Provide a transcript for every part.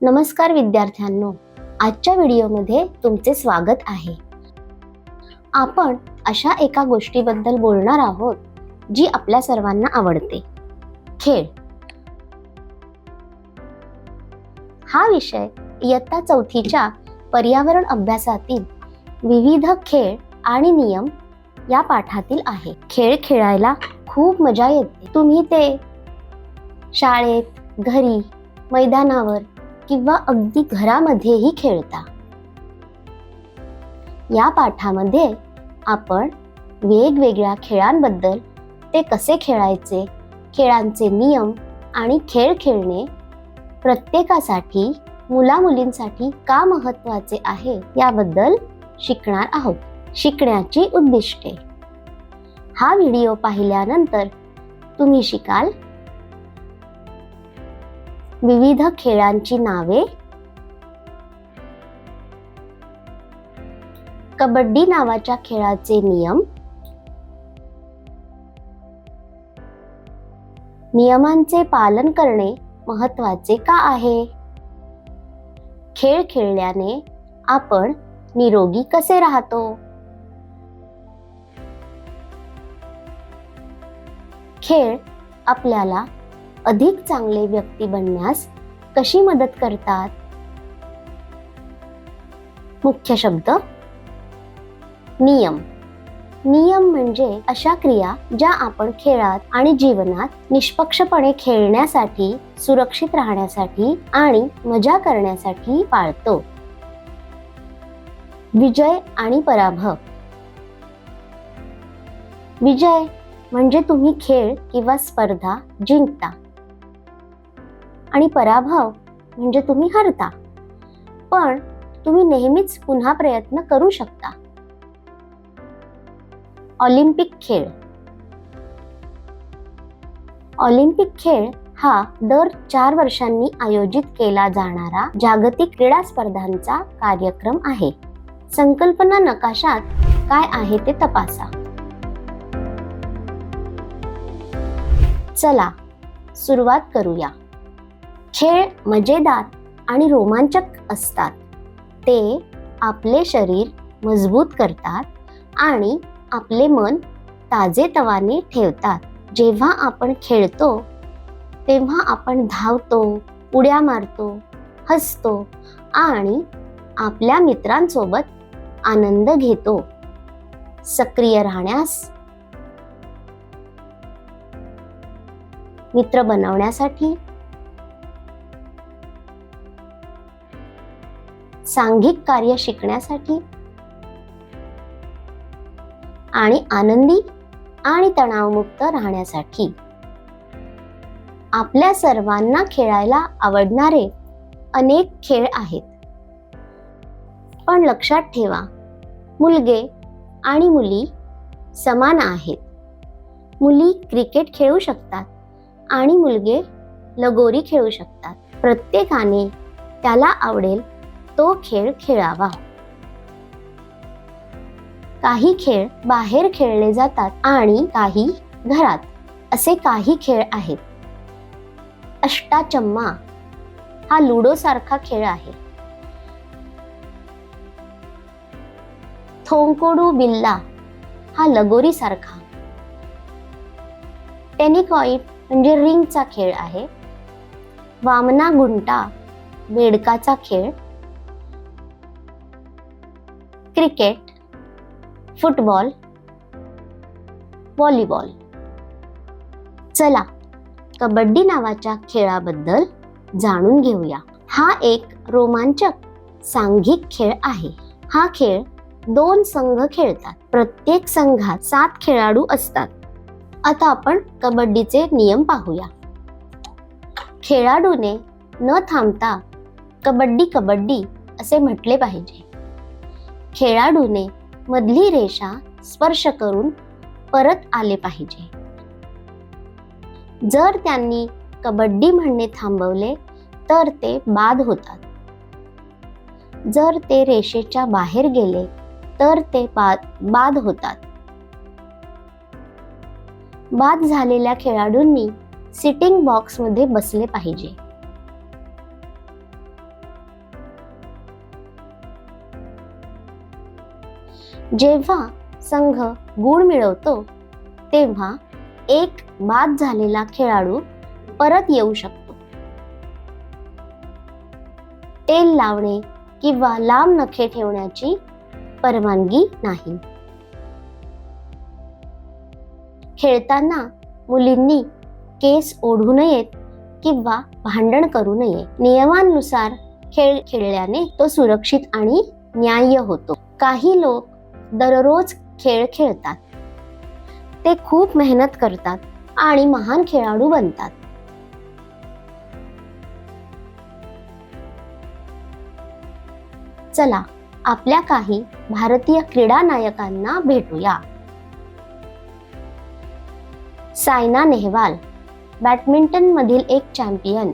नमस्कार विद्यार्थ्यांनो, आजच्या व्हिडिओमध्ये तुमचे स्वागत आहे. आपण अशा एका गोष्टीबद्दल बोलणार आहोत जी आपल्या सर्वांना आवडते, खेळ. हा विषय इयत्ता 4थीच्या पर्यावरण अभ्यासातील विविध खेळ आणि नियम या पाठातील आहे. खेळ खेळायला खूप मजा येते. तुम्ही ते शाळेत, घरी, मैदानावर किंवा अगदी घरामध्येही खेळता. या पाठामध्ये आपण वेगवेगळ्या खेळांबद्दल, ते कसे खेळायचे, खेळांचे नियम आणि खेळ खेळणे प्रत्येकासाठी, मुला-मुलींसाठी का महत्त्वाचे आहे याबद्दल शिकणार आहोत. शिकण्याची उद्दिष्टे. हा व्हिडिओ पाहिल्यानंतर तुम्ही शिकाल विविध खेळांची नावे, कबड्डी नावाच्या खेळाचे नियम, नियमांचे पालन करणे महत्त्वाचे का आहे, खेळ खेळल्याने आपण निरोगी कसे राहतो, खेळ आपल्याला अधिक चांगले व्यक्ती बनण्यास कशी मदत करतात. मुख्य शब्द. नियम. नियम म्हणजे अशा क्रिया ज्या आपण खेळात आणि जीवनात निष्पक्षपणे खेळण्यासाठी, सुरक्षित राहण्यासाठी आणि मजा करण्यासाठी पाळतो. विजय आणि पराभव. विजय म्हणजे तुम्ही खेळ किंवा स्पर्धा जिंकता आणि पराभव म्हणजे तुम्ही हरता, पण तुम्ही नेहमीच पुन्हा प्रयत्न करू शकता. ऑलिम्पिक खेळ. ऑलिम्पिक खेळ हा दर 4 वर्षांनी आयोजित केला जाणारा जागतिक क्रीडा स्पर्धांचा कार्यक्रम आहे. संकल्पना नकाशात काय आहे ते तपासा. चला सुरुवात करूया. खेळ मजेदार आणि रोमांचक असतात. ते आपले शरीर मजबूत करतात आणि आपले मन ताजेतवाने ठेवतात. जेव्हा आपण खेळतो तेव्हा आपण धावतो, उड्या मारतो, हसतो आणि आपल्या मित्रांसोबत आनंद घेतो. सक्रिय राहण्यास, मित्र बनवण्यासाठी, सांघिक कार्य शिकण्यासाठी आणि आनंदी आणि तणावमुक्त राहण्यासाठी. आपल्या सर्वांना खेळायला आवडणारे अनेक खेळ आहेत, पण लक्षात ठेवा, मुलगे आणि मुली समान आहेत. मुली क्रिकेट खेळू शकतात आणि मुलगे लगोरी खेळू शकतात. प्रत्येकाने त्याला आवडेल तो खेळ खेळावा. काही खेळ बाहेर खेळले जातात आणि काही घरात. असे काही खेळ आहेत. अष्टाचम्मा हा लुडो सारखा खेळ आहे. थोंकोडू बिल्ला हा लगोरी सारखा. टेनिकॉइट म्हणजे रिंगचा खेळ आहे. वामना गुंटा बेडकाचा खेळ. Cricket, football, volleyball. चला कबड्डी नावाच्या खेळाबद्दल जाणून घेऊया. हा एक रोमांचक सांघिक खेळ आहे. हा खेळ 2 संघ खेळतात. प्रत्येक संघात 7 खेळाडू असतात. आता आपण कबड्डीचे नियम पाहूया. खेळाडूने न थांबता कबड्डी कबड्डी असे म्हटले पाहिजे. खेळाडूने मधली रेषा स्पर्श करून परत आले पाहिजे. जर त्यांनी कबड्डी म्हणणे थांबवले तर ते बाद होतात. जर ते रेषेच्या बाहेर गेले तर ते बाद होतात. बाद झालेल्या खेळाडूंनी सिटिंग बॉक्समध्ये बसले पाहिजे. जेव्हा संघ गुण मिळवतो तेव्हा एक बाद झालेला खेळाडू परत येऊ शकतो. तेल लावणे किंवा लांब नखे ठेवण्याची परवानगी नाही. खेळताना मुलींनी केस ओढू नयेत किंवा भांडण करू नये. नियमांनुसार खेळ खेळल्याने तो सुरक्षित आणि न्याय्य होतो. काही लोक दररोज खेळ खेळतात. ते खूप मेहनत करतात आणि महान खेळाडू बनतात. चला आपल्या काही भारतीय क्रीडा नायकांना भेटूया. सायना नेहवाल, बॅडमिंटन मधील एक चॅम्पियन.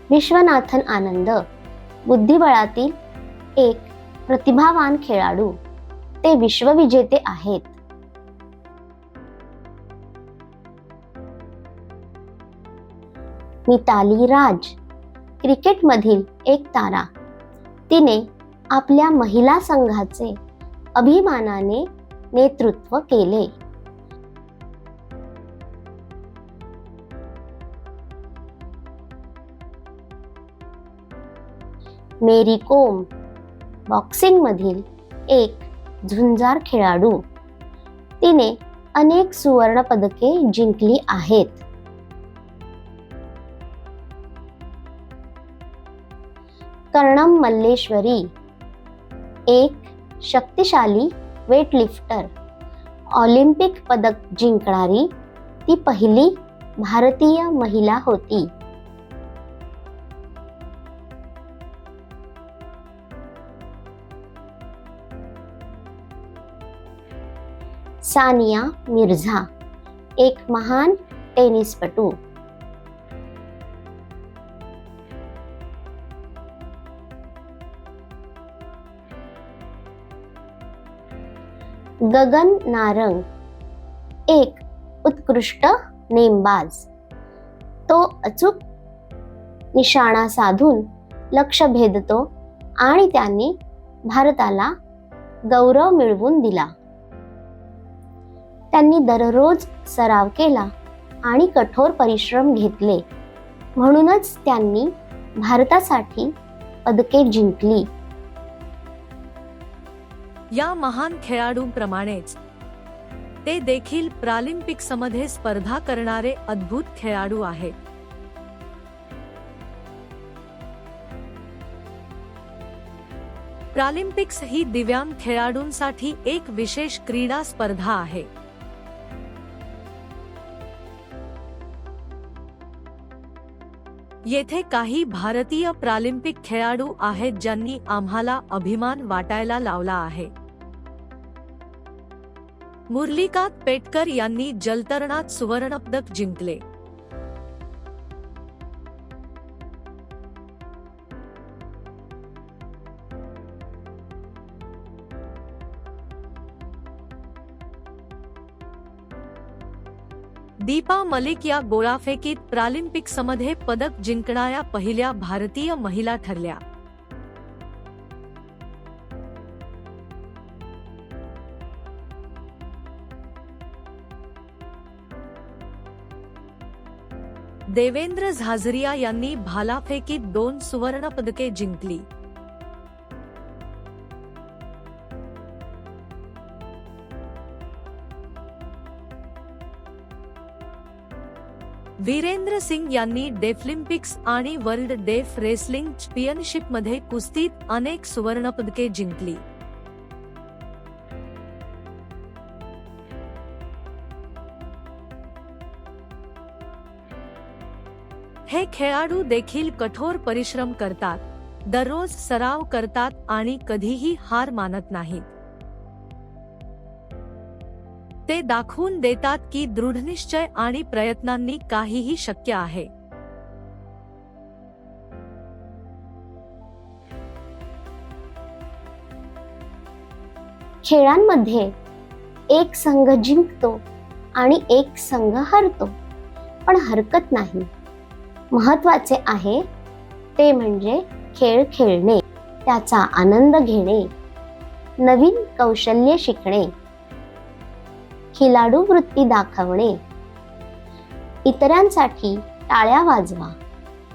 विश्वनाथन आनंद, बुद्धिबळातील एक प्रतिभावान खेळाडू. ते विश्वविजेते आहेत. मिताली राज, क्रिकेटमधील एक तारा. तिने आपल्या महिला संघाचे अभिमानाने नेतृत्व केले. मेरी कोम, बॉक्सिंग मधील एक झुंजार खेळाडू. तिने अनेक सुवर्ण पदके जिंकली आहेत. कर्णम मल्लेश्वरी, एक शक्तिशाली वेटलिफ्टर. ऑलिम्पिक पदक जिंकणारी ती पहिली भारतीय महिला होती. सानिया मिर्झा, एक महान टेनिसपटू. गगन नारंग, एक उत्कृष्ट नेमबाज. तो अचूक निशाणा साधून लक्ष्य भेदतो आणि त्यांनी भारताला गौरव मिळवून दिला. त्यांनी दररोज सराव केला आणि कठोर परिश्रम घेतले, म्हणूनच त्यांनी भारतासाठी पदके जिंकली. या महान खेळाडूंप्रमाणेच ते देखील पॅरालिम्पिक्समध्ये स्पर्धा करणारे अद्भुत खेळाडू आहेत. पॅरालिम्पिक्स ही दिव्यांग खेळाडूंसाठी एक विशेष क्रीडा स्पर्धा आहे. येथे काही भारतीय पॅरालिम्पिक खेळाडू आहेत ज्यांनी आम्हाला अभिमान वाटायला लावला आहे. मुरलीकांत पेटकर यांनी जलतरणात सुवर्णपदक जिंकले. दीपा मलिक या गोळाफेकीत पॅरालिम्पिक्समध्ये पदक जिंकणाऱ्या पहिल्या भारतीय महिला ठरल्या. देवेंद्र झाझरिया यांनी भालाफेकीत 2 सुवर्णपदके जिंकली. वीरेंद्र सिंग यांनी डेफलिम्पिक्स आणि वर्ल्ड डेफ रेसलिंग चॅम्पियनशिपमध्ये कुस्तीत अनेक सुवर्णपदके जिंकली. हे खेळाडू देखील कठोर परिश्रम करतात, दररोज सराव करतात आणि कधीही हार मानत नाहीत. ते दाखवून देतात की दृढनिश्चय आणि प्रयत्नांनी काहीही शक्य आहे. खेळांमध्ये एक संघ जिंकतो आणि एक संघ हरतो, पण हरकत नाही. महत्त्वाचे आहे ते म्हणजे खेळ खेळणे, त्याचा आनंद घेणे, नवीन कौशल्य शिकणे, खिलाडू वृत्ती दाखवणे, इतरांसाठी टाळ्या वाजवा,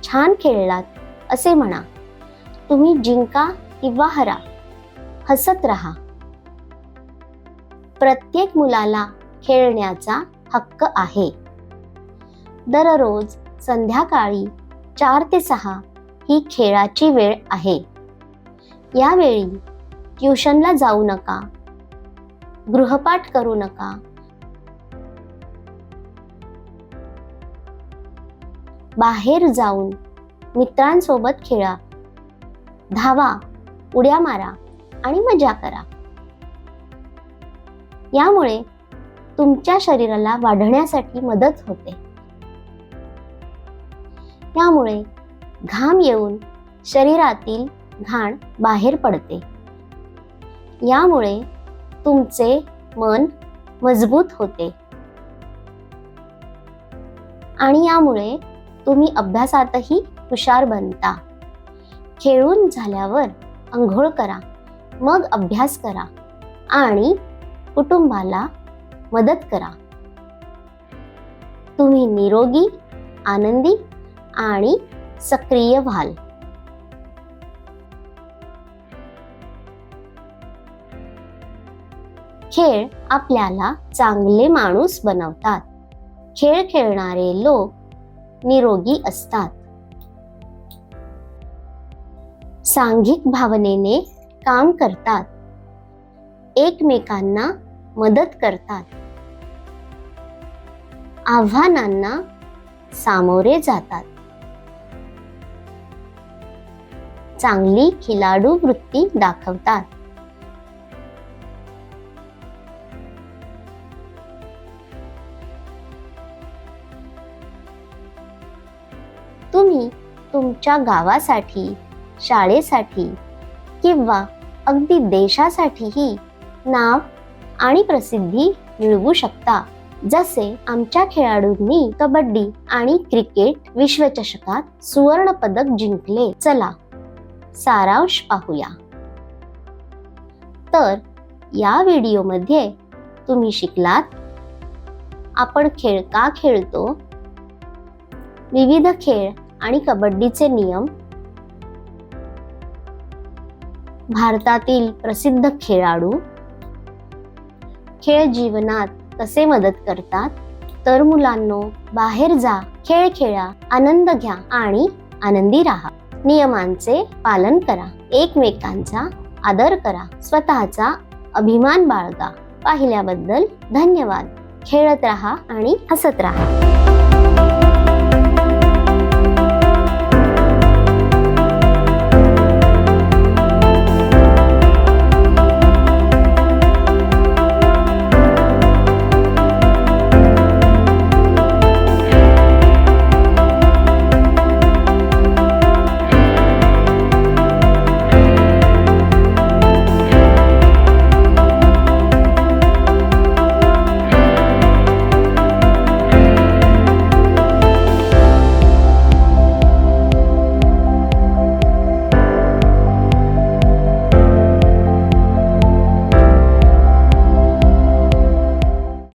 छान खेळलात असे म्हणा, तुम्ही जिंका किंवा हरा, हसत राहा. प्रत्येक मुलाला खेळण्याचा हक्क आहे. दररोज संध्याकाळी 4 ते 6 ही खेळाची वेळ आहे. यावेळी ट्युशनला जाऊ नका, गृहपाठ करू नका. बाहेर जाऊन मित्रांसोबत खेळा, धावा, उड्या मारा आणि मजा करा. यामुळे तुमच्या शरीराला वाढण्यासाठी मदत होते. यामुळे घाम येऊन शरीरातील घाण बाहेर पडते. यामुळे तुमचे मन मजबूत होते आणि यामुळे तुम्ही अभ्यासातही हुशार बनता. खेळून झाल्यावर अंघोळ करा, मग अभ्यास करा आणि कुटुंबाला मदत करा. तुम्ही निरोगी, आनंदी आणि सक्रिय व्हाल. खेळ आपल्याला चांगले माणूस बनवतात. खेळ खेळणारे लोक निरोगी असतात. सांघिक भावनेने काम करतात. एकमेकांना मदत करतात. आव्हानांना सामोरे जातात. चांगली खिलाडू वृत्ती दाखवतात. तुम्ही तुमच्या गावासाठी, शाळेसाठी किंवा अगदी देशासाठीही नाव आणि प्रसिद्धी मिळवू शकता. जसे आमच्या खेळाडूंनी कबड्डी आणि क्रिकेट विश्वचषकात सुवर्ण पदक जिंकले. चला सारांश पाहूया. तर या व्हिडिओमध्ये तुम्ही शिकलात आपण खेळ का खेळतो, विविध खेळ आणि कबड्डीचे नियम, भारतातील प्रसिद्ध खेळाडू, खेळ जीवनात कसे मदत करतात. तर मुलांनो, बाहेर जा, खेळ खेळा, आनंद घ्या आणि आनंदी राहा. नियमांचे पालन करा, एकमेकांचा आदर करा, स्वतःचा अभिमान बाळगा. पाहिल्याबद्दल धन्यवाद. खेळत राहा आणि हसत राहा.